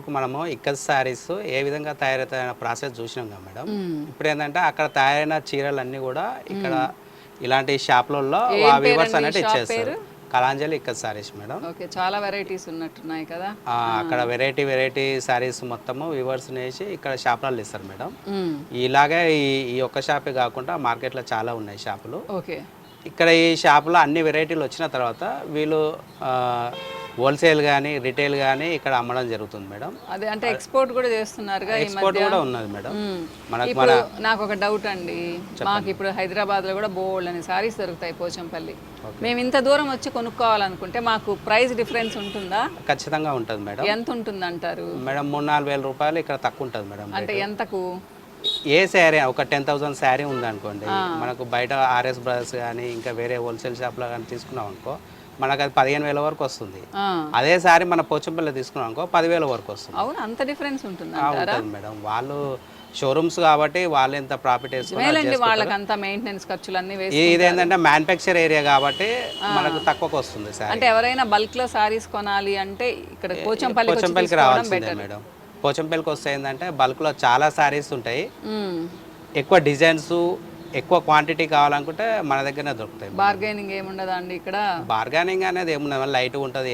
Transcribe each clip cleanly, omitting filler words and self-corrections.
వరకు మనము ఇక్కత్ శారీస్ ఏ విధంగా తయారైన ప్రాసెస్ చూసినాం కదా మేడం. ఇప్పుడు ఏంటంటే అక్కడ తయారైన చీరలన్నీ కూడా ఇక్కడ ఇలాంటి షాప్లలో వీవర్స్ అనేది ఇచ్చేస్తారు. కళాంజలి ఇక్కత్ శారీస్ మేడం. ఓకే, చాలా వెరైటీస్ ఉన్నట్టున్నాయి కదా. అక్కడ వెరైటీ శారీస్ మొత్తము వీవర్స్ వేసి ఇక్కడ షాపులలో ఇస్తారు మేడం. ఇలాగే ఈ ఒక్క షాపే కాకుండా మార్కెట్లో చాలా ఉన్నాయి షాపులు. ఓకే, ఇక్కడ ఈ షాపులో అన్ని వెరైటీలు వచ్చిన తర్వాత వీళ్ళు హోల్సేల్ కానీ రిటైల్ కానీ ఇక్కడ అమ్మడం జరుగుతుంది మేడం. అదే అంటే ఎక్స్పోర్ట్ కూడా చేస్తున్నారుగా. ఎక్స్పోర్ట్ కూడా ఉన్నది మేడం. ఇప్పుడు నాకు ఒక డౌట్ అండి, మాకు ఇప్పుడు హైదరాబాద్లో కూడా బోల్డ్ అని సారీస్ దొరుకుతాయి పోచంపల్లి. మేము ఇంత దూరం వచ్చి కొనుక్కోవాలనుకుంటే మాకు ప్రైస్ డిఫరెన్స్ ఉంటుందా? ఖచ్చితంగా ఉంటుంది మేడం. ఎంత ఉంటుంది అంటారు మేడం? 3-4 వేల రూపాయలు ఇక్కడ తక్కువ ఉంటుంది మేడం. అంటే ఎంతకు? ఏ శారీ ఒక 10,000 శారీ ఉందనుకోండి, మనకు బయట ఆర్ఎస్ బ్రదర్స్ కానీ ఇంకా వేరే హోల్సేల్ షాప్లో కానీ తీసుకున్నాం అనుకో మనకు అది 15,000 వరకు వస్తుంది. అదే సారీ మన పోచంపల్లి తీసుకున్నాం అనుకో 10,000 వరకు వస్తుంది. అవును, అంత డిఫరెన్స్ ఉంటుంది మేడం. వాళ్ళు షోరూమ్స్ కాబట్టి వాళ్ళు ఎంత ప్రాఫిట్ వేసుకుంటారు, వాళ్ళకి అంత మెయింటెనెన్స్ ఖర్చులు అన్ని వేసి. ఇదేంటంటే మ్యానుఫ్యాక్చర్ ఏరియా కాబట్టి మనకు తక్కువకు వస్తుంది సార్. అంటే ఎవరైనా బల్క్ లో సారీస్ కొనాలి అంటే ఇక్కడ పోచంపల్లికి రావాల్సిందే మేడం. పోచంపల్లికి వస్తే ఏంటంటే బల్క్ లో చాలా సారీస్ ఉంటాయి, ఎక్కువ డిజైన్స్ ఎక్కువ క్వాంటిటీ కావాలనుకుంటే మన దగ్గరనే దొరుకుతాయి. బార్గెనింగ్ ఏముండదా అండి ఇక్కడ? బార్గెనింగ్ అనేది ఏముండదు, లైట్ ఉంటుంది.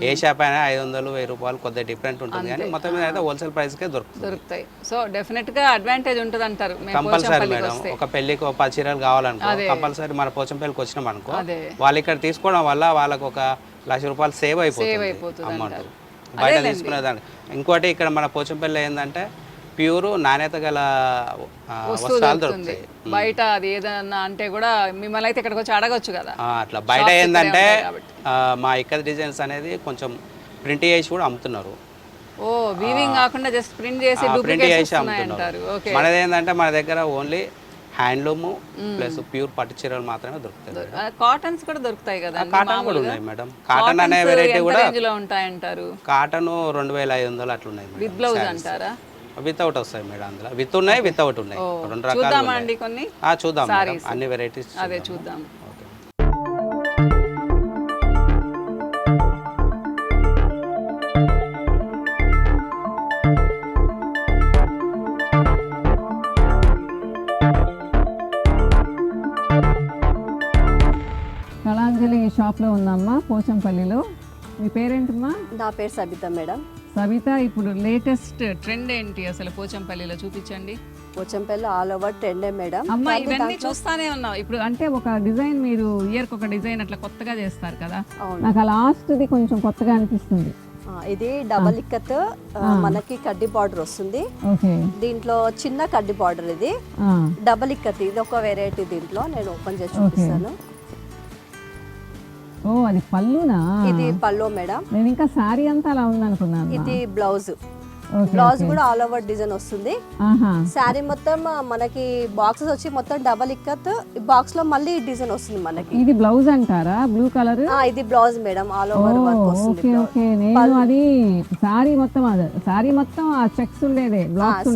ఏ షాప్ అయినా 500-1000 రూపాయలు కొద్దిగా డిఫరెంట్ ఉంటుంది, కానీ మొత్తం మీద అయితే హోల్సేల్ ప్రైస్కే దొరుకుతాయి. సో డెఫినెట్ గా అడ్వాంటేజ్ ఉంటుంది అంటారు. Compulsory madam. ఒక పెళ్లికి 10 చీరలు కావాలనుకో కంపల్సరీ మన పోచంపల్లికి వచ్చినాం అనుకో, వాళ్ళు ఇక్కడ తీసుకోవడం వల్ల వాళ్ళకు 1,00,000 రూపాయలు సేవ్ అయిపోతుంది అమౌంట్ బయట తీసుకునేదాన్ని. ఇంకోటి ఇక్కడ మన పోచంపల్లి ఏంటంటే ప్యూర్ నాణ్యత గల వస్త్రాలు దొరుకుతాయి. బయట అది ఏదన్నా అంటే కూడా మిమ్మల్ని అయితే ఇక్కడికి వచ్చి అడగొచ్చు కదా. అట్లా బయట ఏంటంటే మా ఇక్కత్ డిజైన్స్ అనేది కొంచెం ప్రింట్ చేసి కూడా అమ్ముతున్నారు. ఓ, వీవింగ్ కాకుండా జస్ట్ ప్రింట్ చేసి అమ్ముతున్నారు. మనది ఏంటంటే మన దగ్గర ఓన్లీ హ్యాండ్లూమ్ ప్లస్ ప్యూర్ పట్టు చీరలు మాత్రమే దొరుకుతాయి. కాటన్స్ కూడా దొరుకుతాయి కదా? కాటన్ కూడా ఉన్నాయి మేడం. కాటన్ అనే వెరైటీ కూడా ఉంటాయంటారు. కాటన్ 2,500 అట్లా ఉన్నాయి. విత్ బ్లౌజ్ అంటారా? వితౌట్ వస్తాయి మేడం. అందులో విత్ ఉన్నాయి, వితౌట్ ఉన్నాయి, 2 రకాలు. చూద్దామండి కొన్ని. చూద్దాం అన్ని వెరైటీస్. అదే చూద్దాం. కళాంజలి షాప్లో ఉందమ్మా పోచంపల్లిలో. మీ పేరేంటమ్మా? నా పేరు సబిత మేడం. సబిత, ఇప్పుడు లేటెస్ట్ ట్రెండ్ ఏంటి అసలు పోచంపల్లిలో చూపించండి. పోచంపల్లి ఆల్ ఓవర్ ట్రెండే మేడం. అమ్మా ఇవన్నీ చూస్తానే ఉన్నాం. ఇప్పుడు అంటే ఒక డిజైన్ మీరు ఇయర్కి ఒక డిజైన్ అట్లా కొత్తగా చేస్తారు కదా, నాకు లాస్ట్ది కొంచెం కొత్తగా అనిపిస్తుంది. ఇది డబల్ ఇక్కత్, మనకి కడ్డీ బార్డర్ వస్తుంది. దీంట్లో చిన్న కడ్డీ బార్డర్. ఇది డబల్ ఇక్కత్, ఇది ఒక వెరైటీ. దీంట్లో నేను ఓపెన్ చేసి చూపిస్తాను. ఓ, అది పళ్ళునా? ఇది పళ్ళు మేడం. నేను ఇంకా సారీ అంతా అలా ఉందనుకున్నాను. ఇది బ్లౌజ్. బ్లౌజ్ కూడా ఆల్ ఓవర్ డిజైన్ వస్తుంది. శారీ మొత్తం మనకి బాక్సెస్ వచ్చి మొత్తం డబల్ ఇక్కత్, బాక్స్ లో మళ్ళీ డిజైన్ వస్తుంది మనకి. ఇది బ్లౌజ్ అంటారా? బ్లూ కలర్ ఇది blouse madam. All over work వస్తుంది. నేను అది సారీ మొత్తం, సారీ మొత్తం ఆ చెక్స్ ఉండేదే.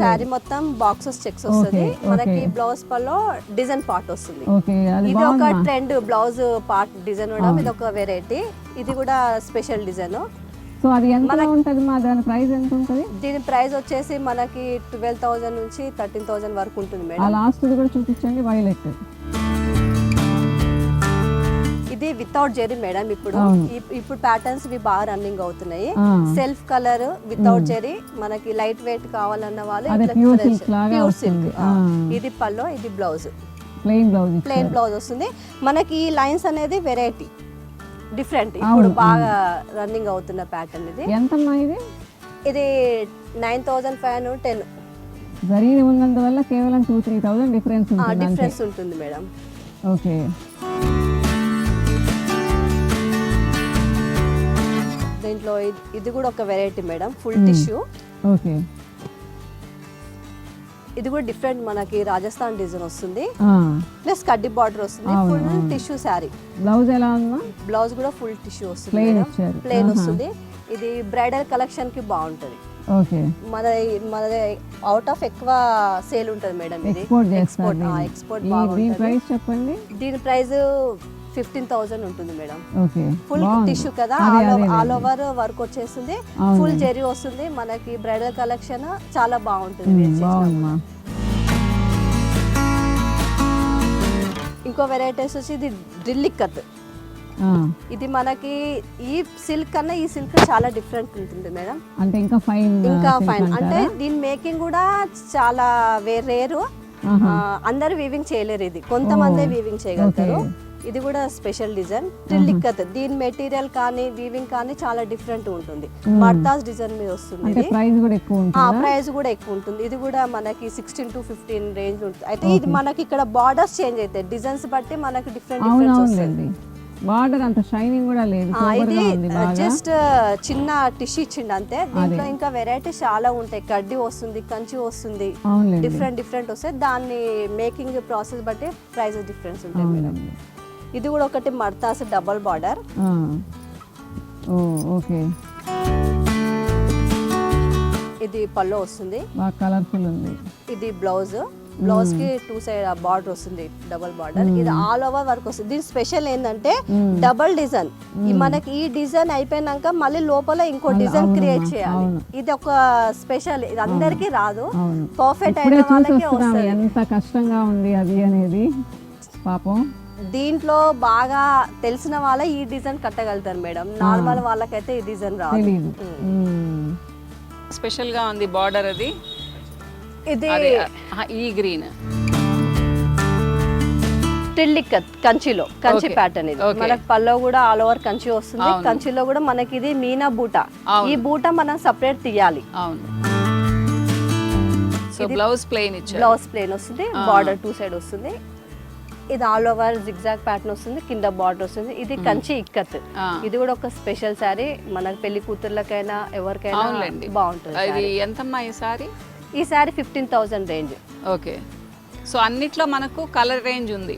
శారీ మొత్తం బాక్సెస్ చెక్స్ వస్తుంది మనకి. బ్లౌజ్ పల్లో డిజైన్ పార్ట్ వస్తుంది. ఇది ఒక trend blouse part design madam. ఇది ఒక వెరైటీ. ఇది కూడా స్పెషల్ డిజైన్. సో అది ఎంత ఉంటుంది మా? దాని ప్రైస్ ఎంత ఉంటుంది? దీని ప్రైస్ వచ్చేసి మనకి 12,000 నుంచి 13,000 వరకు ఉంటుంది మేడం. లాస్ట్ కూడా చూపించండి. వైలెట్, ఇది వితౌట్ జెరీ మేడం. ఇప్పుడు ప్యాటర్న్స్ ఇవి బాగా రన్నింగ్ అవుతున్నాయి. సెల్ఫ్ కలర్ వితౌట్ జెరీ, మనకి లైట్ వెయిట్ కావాలన్న వాళ్ళు ప్యూర్ సిల్క్. ఇది పల్లో, ఇది బ్లౌజ్. ప్లెయిన్ బ్లౌజ్ వస్తుంది మనకి. ఈ లైన్స్ అనేది వెరైటీ డిఫరెంట్, ఇప్పుడు బాగా రన్నింగ్ అవుతున్న ప్యాటర్న్. ఇది ఎంతమ్మా? ఇది 9,510. జరీని ఉన్నందువల్ల కేవలం 2-3,000 డిఫరెన్స్ ఉంటుంది మేడం. ఓకే, దీంట్లో ఇది కూడా ఒక variety madam. Full tissue. Okay, ఇది కూడా డిఫరెంట్, మనకి రాజస్థాన్ డిజైన్ వస్తుంది. ప్లస్ కడ్డీ బార్డర్ వస్తుంది. Full tissue sari. బ్లౌజ్ ఎలా ఉందా? బ్లౌజ్ కూడా ఫుల్ టిష్యూ వస్తుంది, ప్లెయిన్ వస్తుంది. ఇది బ్రైడల్ కలెక్షన్ కి బాగుంటది. మన అవుట్ ఆఫ్ ఎక్కువ సేల్ ఉంటది మేడం. ఇది ఎక్స్పోర్ట్ బాగుంటుంది. చెప్పండి. దీని ప్రైస్ 15,000 ఉంటుంది మేడం. ఓకే, ఫుల్ టిష్యూ కదా, ఆల్ ఓవర్ వర్క్ వచ్చేస్తుంది, ఫుల్ జెరీ వస్తుంది. మనకి బ్రైడల్ కలెక్షన్ చాలా బాగుంటుంది. బాగుందమ్మా. ఇంకో వెరైటీస్ వచ్చి ఇది డ్రిల్ ఇక్కత్. ఇది మనకి ఈ సిల్క్ కన్నా ఈ సిల్క్ చాలా డిఫరెంట్ ఉంటుంది మేడం. అంటే ఇంకా ఫైన్ అంటే దీని మేకింగ్ కూడా చాలా రేరు, అందరు వీవింగ్ చేయలేరు. ఇది కొంతమంది వీవింగ్ చేయగలుగుతారు. ఇది కూడా స్పెషల్ డిజైన్ డ్రిల్ ఇక్కత్. దీని మెటీరియల్ కానీ వీవింగ్ కానీ చాలా డిఫరెంట్ ఉంటుంది. మర్తాస్ డిజైన్ మీద వస్తుంది. అంటే ప్రైస్ కూడా ఎక్కువ ఉంటుంది. ప్రైస్ కూడా ఎక్కువ ఉంటుంది. ఇది కూడా మనకి 16 to 15 రేంజ్ ఉంటుంది. అయితే ఇది మనకి ఇక్కడ బార్డర్స్ చేంజ్ అవుతాయి, డిజైన్స్ బట్టి మనకి డిఫరెంట్ వస్తుంది. బార్డర్ అంత షైనింగ్ కూడా లేదు. ఇది జస్ట్ చిన్న టిష్యూ ఇచ్చిండు అంతే. దీంట్లో ఇంకా వెరైటీస్ చాలా ఉంటాయి. కడ్డీ వస్తుంది, కంచి వస్తుంది, డిఫరెంట్ వస్తాయి. దాన్ని మేకింగ్ ప్రాసెస్ బట్టి ప్రైజెస్ డిఫరెన్స్ ఉంటాయి మేడం. ఇది కూడా ఒకటి మర్తాస్ డబల్ బార్డర్. ఓకే, ఇది పళ్ళు వస్తుంది, బాగా కలర్ఫుల్ ఉంది. ఇది బ్లౌజ్ కి 2 సైడ్ బార్డర్ వస్తుంది, డబల్ బార్డర్. ఇది ఆల్ ఓవర్ వర్క్ వస్తుంది. దీని స్పెషల్ ఏంటంటే డబల్ డిజైన్. మనకి ఈ డిజైన్ అయిపోయినాక మళ్ళీ లోపల ఇంకో డిజైన్ క్రియేట్ చేయాలి. ఇది ఒక స్పెషల్, ఇది అందరికి రాదు. పర్ఫెక్ట్ అయిన వాళ్ళకే వస్తుంది. ఎంత కష్టంగా ఉంది అది అనేది పాపం. దీంట్లో బాగా తెలిసిన వాళ్ళ ఈ డిజైన్ కట్టగలుగుతారు మేడం. నార్మల్ వాళ్ళకైతే ఈ డిజైన్ రాదు. స్పెషల్ గా ఉంది బార్డర్. అది ఇది ఈ గ్రీన్ టిల్లికత్ కంచిలో, కంచి ప్యాటర్న్. ఇది మనకి పల్లో కూడా ఆల్ ఓవర్ కంచి వస్తుంది. కంచిలో కూడా మనకి ఇది మీనా బూట. ఈ బూట మనం సెపరేట్ తీయాలి. అవును. సో బ్లౌజ్ ప్లెయిన్ ఇచ్చారు. బ్లౌజ్ ప్లెయిన్ వస్తుంది, బార్డర్ 2 సైడ్ వస్తుంది. ఇది ఆల్ ఓవర్ జిగ్జాగ్ ప్యాటర్న్ వస్తుంది, కింద బార్డర్ వస్తుంది. ఇది కంచి ఇక్కత్. ఇది కూడా ఒక స్పెషల్ సారీ. మనకి పెళ్లి కూతుర్లకైనా ఎవరికైనా బాగుంటుంది. ఇది ఎంతమ్మా ఈ సారీ? ఈ సారీ 15,000 రేంజ్. ఓకే. సో అన్నిట్లో మనకు కలర్ రేంజ్ ఉంది.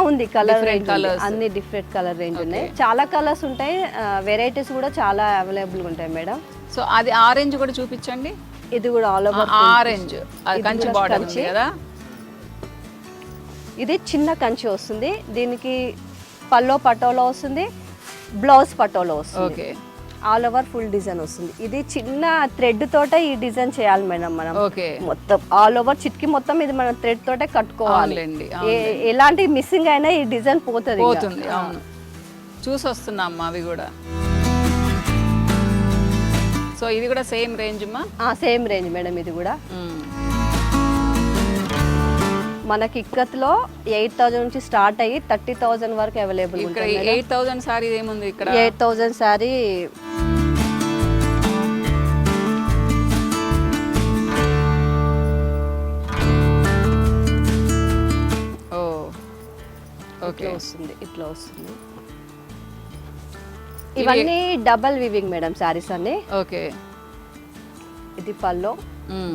ఉంది, కలర్ రేంజ్ అన్ని డిఫరెంట్ కలర్ రేంజ్ ఉన్నాయి. చాలా కలర్స్ ఉంటాయి, వెరైటీస్ కూడా చాలా అవైలబుల్ ఉంటాయి మేడం. సో అది ఆరెంజ్ కూడా చూపించండి. ఇది కూడా all over orange, Kanchi border ఉంది కదా. ఇది చిన్న కంచి వస్తుంది. దీనికి పల్లో పటోలో వస్తుంది, బ్లౌజ్ పటోలో వస్తుంది. Okay. All over full design వస్తుంది. ఇది చిన్న థ్రెడ్ తోట ఈ డిజైన్ చేయాలి మేడం మనం. ఓకే. మొత్తం ఆల్ ఓవర్ చిట్కి మొత్తం ఇది మనం థ్రెడ్ తోటే కట్టుకోవాలి. ఎలాంటి మిస్సింగ్ అయినా ఈ డిజైన్ పోతుంది. అవును, చూసి వస్తున్నామ్మా అవి కూడా. సో ఇది కూడా సేమ్ రేంజ్ అమ్మా? Same range madam. ఇది కూడా మనకి ఇక్కత్లో 8,000 నుంచి స్టార్ట్ అయ్యి 30,000 వరకు అవైలబుల్ ఉంటుంది. 8,000 సారీ ఏముంది ఇక్కడ? 8,000 సారీ వస్తుంది, ఇట్లా వస్తుంది. ఇవన్నీ డబల్ వివింగ్ మేడం సారీస్ అన్ని. ఓకే. ఇది పల్లో,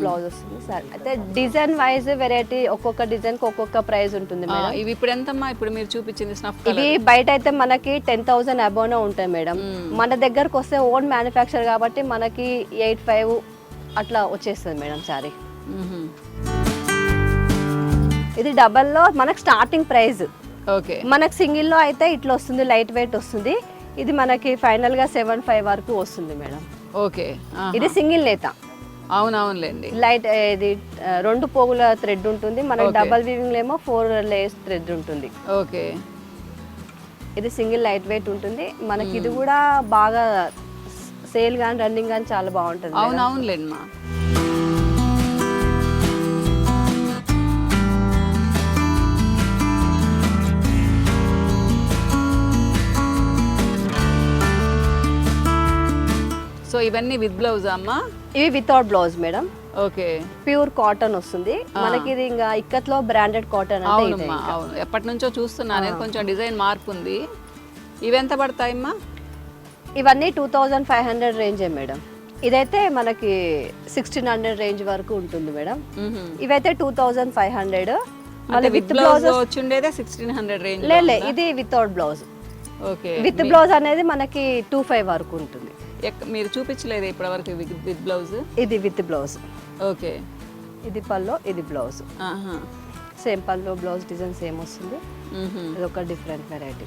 బ్లౌజ్ వస్తుంది సార్. అయితే డిజైన్ వైజ్ వెరైటీ, ఒక్కొక్క డిజైన్ కి ఒక్కొక్క ప్రైస్ ఉంటుంది మేడం. ఇవి ఇప్పుడు ఎంతమ్మా? ఇప్పుడు మీరు చూపించింది స్నఫ్ కలర్. ఇవి బయట అయితే మనకి 10,000 అబోనే ఉంటాయి మేడం. మన దగ్గరకు వస్తే ఓన్ మ్యానుఫ్యాక్చర్ కాబట్టి మనకి 8,500 అట్లా వచ్చేస్తుంది మేడం సారీ. ఇది డబల్ లో మనకి స్టార్టింగ్ ప్రైస్. ఓకే. మనకి సింగిల్ లో అయితే ఇట్లా వస్తుంది, లైట్ వెయిట్ వస్తుంది. ఇది మనకి ఫైనల్ గా 7,500 వరకు వస్తుంది మేడం. ఓకే. ఇది సింగిల్ నేత. అవునవునులేండి. లైట్ ఇది 2 పోగుల థ్రెడ్ ఉంటుంది. మనకి డబల్ వీవింగ్ ఏమో 4 లేయర్స్ థ్రెడ్ ఉంటుంది. ఓకే. ఇది సింగిల్ లైట్ వెయిట్ ఉంటుంది మనకి. ఇది కూడా బాగా సేల్ గాని రన్నింగ్ గాని చాలా బాగుంటుంది. అవునవునులేండి మా. సో ఇవన్నీ విత్ బ్లౌజ్ అమ్మా? ఇవి without blouse madam. Okay. Pure cotton వస్తుంది మనకి. ఇది ఇంకా ఇక్కత్లో బ్రాండెడ్ కాటన్. అవును, ఎప్పటి నుంచో చూస్తున్నాను. కొంచెం డిజైన్ మార్పు ఉంది. ఇవి ఎంత పడతాయమ్మా? ఇవన్నీ 2,500 రేంజే మేడం. ఇదైతే మనకి 1,600 రేంజ్ వరకు ఉంటుంది మేడం. ఇవైతే 2,500. మళ్ళీ విత్ బ్లౌజ్ వచ్చిండేదే 1,600 రేంజ్. లే, ఇది without blouse. Okay. With blouse అనేది మనకి 2,500 వరకు ఉంటుంది. మీరు చూపించలేదు ఇప్పటి వరకు విత్ బ్లౌజ్? ఇది విత్ బ్లౌజ్. ఓకే. ఇది పల్లో, ఇది బ్లౌజ్. సేమ్ పల్లో బ్లౌజ్ డిజైన్ సేమ్ వస్తుంది. ఇది ఒక డిఫరెంట్ వెరైటీ.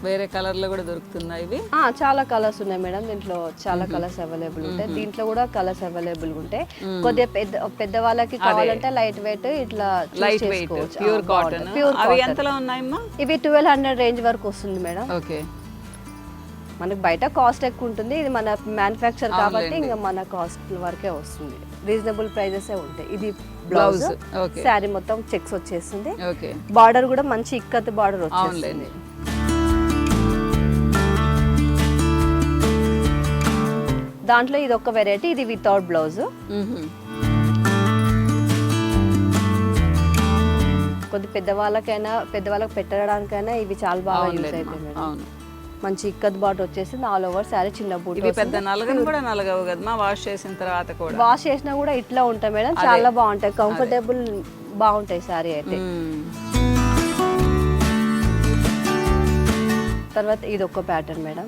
వేరే కలర్ లో కూడా దొరుకుతుందా ఇవి? చాలా కలర్స్ ఉన్నాయి మేడం, దీంట్లో చాలా కలర్స్ అవైలబుల్ ఉంటాయి. దీంట్లో కూడా కలర్స్ అవైలబుల్ ఉంటాయి. కొద్దిగా పెద్ద వాళ్ళకి కావాలంటే లైట్ వెయిట్ ఇట్లా లైట్ వెయిట్ ప్యూర్ కాటన్. అవి ఎంతలో ఉన్నాయమ్మా? ఇవి 1200 రేంజ్ వరకు వస్తుంది మేడం. ఓకే, మనకి బయట కాస్ట్ ఎక్కువ ఉంటుంది, ఇది మన మ్యానుఫ్యాక్చర్ కాబట్టి ఇంకా మన కాస్ట్ వరకే వస్తుంది. రీజనబుల్ ప్రైజెస్ ఉంటాయి. ఇది బ్లౌజ్, శారీ మొత్తం చెక్స్ వచ్చేస్తుంది. ఓకే, బార్డర్ కూడా మంచి ఇక్కత్ బార్డర్ వచ్చేస్తుంది. దాంట్లో ఇది ఒక వెరైటీ, ఇది వితౌట్ బ్లౌజ్. కొద్ది పెద్దవాళ్ళకి పెట్టడానికైనా ఇవి చాలా బాగా యూజ్ అవుతాయి మేడం. మంచి ఇక్కత్ బాట్ వచ్చేసింది, ఆల్ ఓవర్ శారీ చిన్న బూట్. ఇవి పెద్ద నలగను కూడా నలగవు కదమ్మా, వాష్ చేసిన తర్వాత కూడా? వాష్ చేసినా కూడా ఇట్లా ఉంటాయి మేడం, చాలా బాగుంటాయి, కంఫర్టబుల్ బాగుంటాయి శారీ అయితే. తర్వాత ఇది ఒక ప్యాటర్న్ మేడం,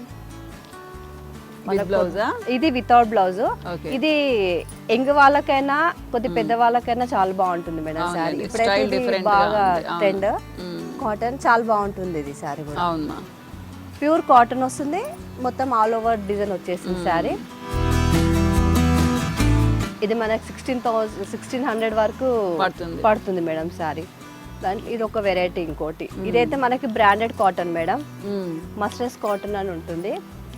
ఇది వితౌట్ బ్లౌజ్. ఇది యంగ్ వాళ్ళకైనా కొద్ది పెద్ద వాళ్ళకైనా చాలా బాగుంటుంది మేడం శారీ. ఇప్పుడైతే బాగా ట్రెండ్ కాటన్, చాలా బాగుంటుంది ఇది శారీ కూడా. ప్యూర్ కాటన్ వస్తుంది, మొత్తం ఆల్ ఓవర్ డిజైన్ వచ్చేసింది శారీ. ఇది మనకి 1600 వరకు పడుతుంది మేడం శారీ. దాంట్లో ఇది ఒక వెరైటీ. ఇంకోటి ఇదైతే మనకి బ్రాండెడ్ కాటన్ మేడం, మస్టర్స్ కాటన్ అని ఉంటుంది.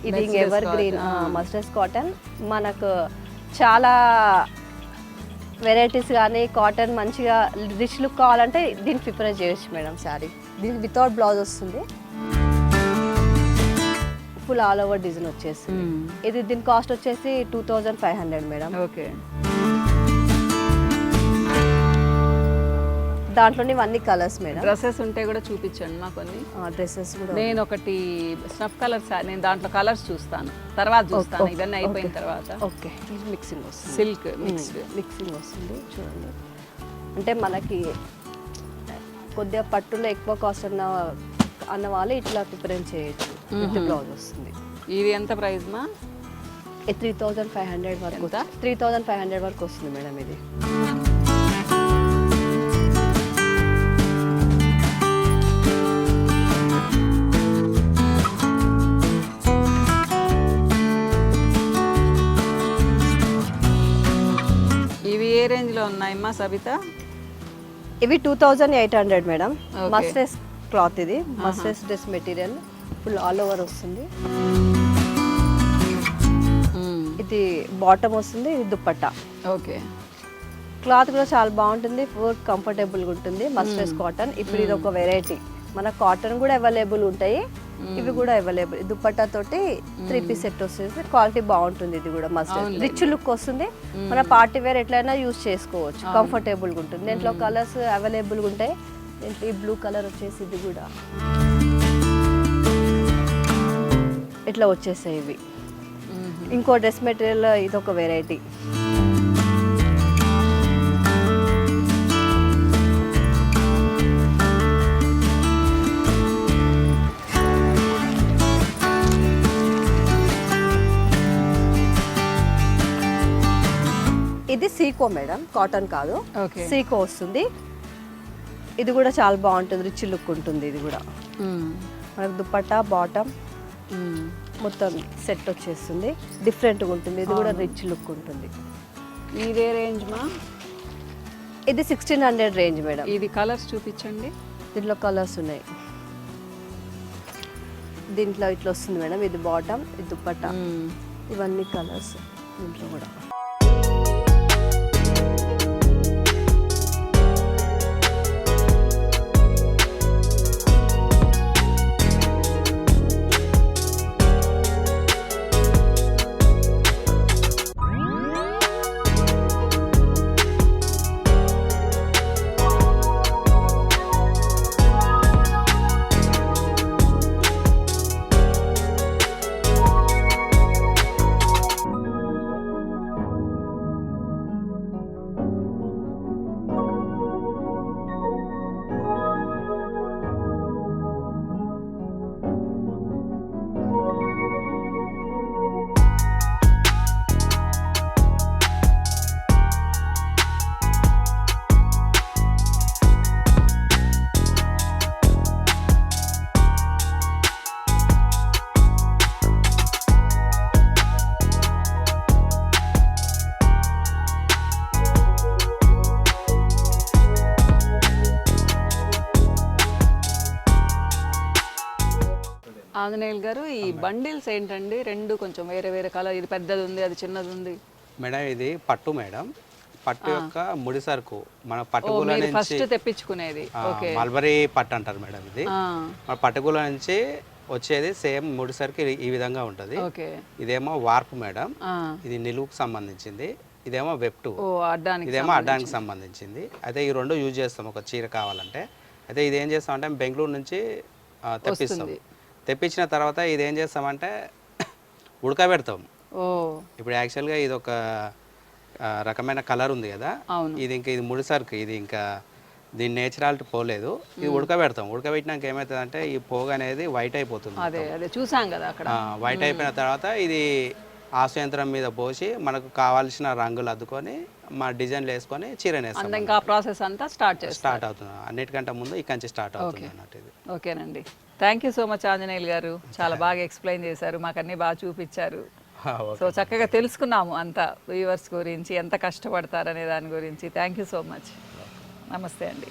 ఇది ఎవర్ గ్రీన్ మస్టర్స్ కాటన్. మనకు చాలా వెరైటీస్ కానీ కాటన్ మంచిగా రిచ్ లుక్ కావాలంటే దీన్ని ప్రిఫర్ చేయొచ్చు మేడం శారీ. దీనికి వితౌట్ బ్లౌజ్ వస్తుంది, ఫుల్ ఆల్ ఓవర్ డిజైన్ వచ్చేస్తుంది. ఇది దీని కాస్ట్ వచ్చేసి 2500 మేడం. ఓకే, దాంట్లోనే ఇవన్నీ కలర్స్ మేడం. డ్రెస్సెస్ ఉంటే కూడా చూపించండి మా కొన్ని. డ్రెస్సెస్ కూడా నేను ఒకటి స్నఫ్ కలర్, నేను దాంట్లో కలర్స్ చూస్తాను, తర్వాత చూస్తాను ఇవన్నీ అయిపోయిన తర్వాత. ఓకే, మిక్సింగ్ వస్తుంది, సిల్క్ మిక్సింగ్ వస్తుంది చూడండి. అంటే మనకి కొద్దిగా పట్టులో ఎక్కువ కాస్ట్ అన్న వాళ్ళు ఇట్లా ప్రిఫరెన్స్ చేయొచ్చు. విత్ బ్లౌజ్ వస్తుంది. ఇది ఎంత ప్రైస్ మా? 3500 వరకు, 3500 వరకు వస్తుంది మేడం ఇది. ఇవి ఏ రేంజ్ లో ఉన్నాయమ్మా సబిత? ఇవి 2800 మేడం. మస్టర్స్ క్లాత్, ఇది మస్టర్స్ dress material, full all over వస్తుంది. ఇది బాటమ్ వస్తుంది, ఇది దుప్పట్టా. ఓకే, క్లాత్ కూడా చాలా బాగుంటుంది, ఫుల్ కంఫర్టబుల్గా ఉంటుంది. మస్టర్స్ కాటన్. ఇప్పుడు ఇది ఒక వెరైటీ, మన కాటన్ కూడా అవైలబుల్ ఉంటాయి, ఇవి కూడా అవైలబుల్. దుప్పట్టా తోటి 3 పీస్ సెట్ వస్తుంది, క్వాలిటీ బాగుంటుంది. ఇది కూడా మస్టర్డ్ రిచ్ లుక్ వస్తుంది, మన పార్టీ వేర్ ఎట్లయినా యూజ్ చేసుకోవచ్చు, కంఫర్టబుల్గా ఉంటుంది. దీంట్లో కలర్స్ అవైలబుల్గా ఉంటాయి. దీంట్లో ఈ బ్లూ కలర్ వచ్చేసి ఇది కూడా ఇట్లా వచ్చేసాయి ఇవి. ఇంకో డ్రెస్ మెటీరియల్ ఇది ఒక వెరైటీ. ఇది సీకో మేడం, కాటన్ కాదు, సీకో వస్తుంది. ఇది కూడా చాలా బాగుంటుంది, రిచ్ లుక్ ఉంటుంది. ఇది కూడా మనకు దుపట్టా బాటమ్ మొత్తం సెట్ వచ్చేస్తుంది, డిఫరెంట్గా ఉంటుంది. ఇది కూడా రిచ్ లుక్ ఉంటుంది. ఇదే రేంజ్ మా? ఇది 1600 రేంజ్ మేడం. ఇది కలర్స్ చూపించండి. దీంట్లో కలర్స్ ఉన్నాయి. దీంట్లో ఇట్లా వస్తుంది మేడం, ఇది బాటమ్, ఇది దుపట్టా, ఇవన్నీ కలర్స్ దీంట్లో కూడా. ఆంజనేయులు గారు ఈ బండిల్స్ ఏంటండి? రెండు కొంచెం వేరే వేరే కలర్, ఇది పెద్దది ఉంది, అది చిన్నది ఉంది. మేడం ఇది పట్టు మేడం, పట్టు యొక్క ముడి సరుకు మన పట్టుగూల నుంచి ఫస్ట్ తెప్పించుకునేది. మల్బరీ పట్టు అంటారు మేడం. ఇది మన పట్టుగూల నుంచి వచ్చేది సేమ్ ముడి సరుకు ఈ విధంగా ఉంటుంది. ఇదేమో వార్పు మేడం, ఇది నిలువుకు సంబంధించింది. ఇదేమో వెప్టు, ఇదేమో అడ్డానికి సంబంధించింది. అయితే ఈ రెండు యూజ్ చేస్తాం ఒక చీర కావాలంటే. అయితే ఇది ఏం చేస్తామంటే బెంగళూరు నుంచి తెప్పిస్తాం. తెప్పించిన తర్వాత ఇది ఏం చేస్తామంటే ఉడకబెడతాం. ఇప్పుడు యాక్చువల్గా ఇది ఒక రకమైన కలర్ ఉంది కదా, ఇది ఇంకా ఇది ముడిసరుకు, ఇది ఇంకా దీని నేచురాలిటీ పోలేదు. ఇది ఉడకబెడతాం. ఉడకబెట్టినాక ఏమవుతుంది అంటే ఈ పోగు అనేది వైట్ అయిపోతుంది. చూసాం కదా అక్కడ. వైట్ అయిపోయిన తర్వాత ఇది ఆసు యంత్రం మీద పోసి మనకు కావాల్సిన రంగులు అద్దుకొని మా డిజైన్లు వేసుకొని చీర నేస్తాం. ఇంకా ప్రాసెస్ అంతా స్టార్ట్ అవుతుంది. అన్నిటికంటే ముందు ఇక్కడి నుంచి స్టార్ట్ అవుతుంది అన్నట్టు ఇది. ఓకేనండి, thank you so much Anjaneyulu గారు. చాలా బాగా ఎక్స్ప్లెయిన్ చేశారు, మాకు అన్నీ బాగా చూపించారు. సో చక్కగా తెలుసుకున్నాము అంతా వ్యూవర్స్ గురించి, ఎంత కష్టపడతారనే దాని గురించి. Thank you so much. నమస్తే అండి.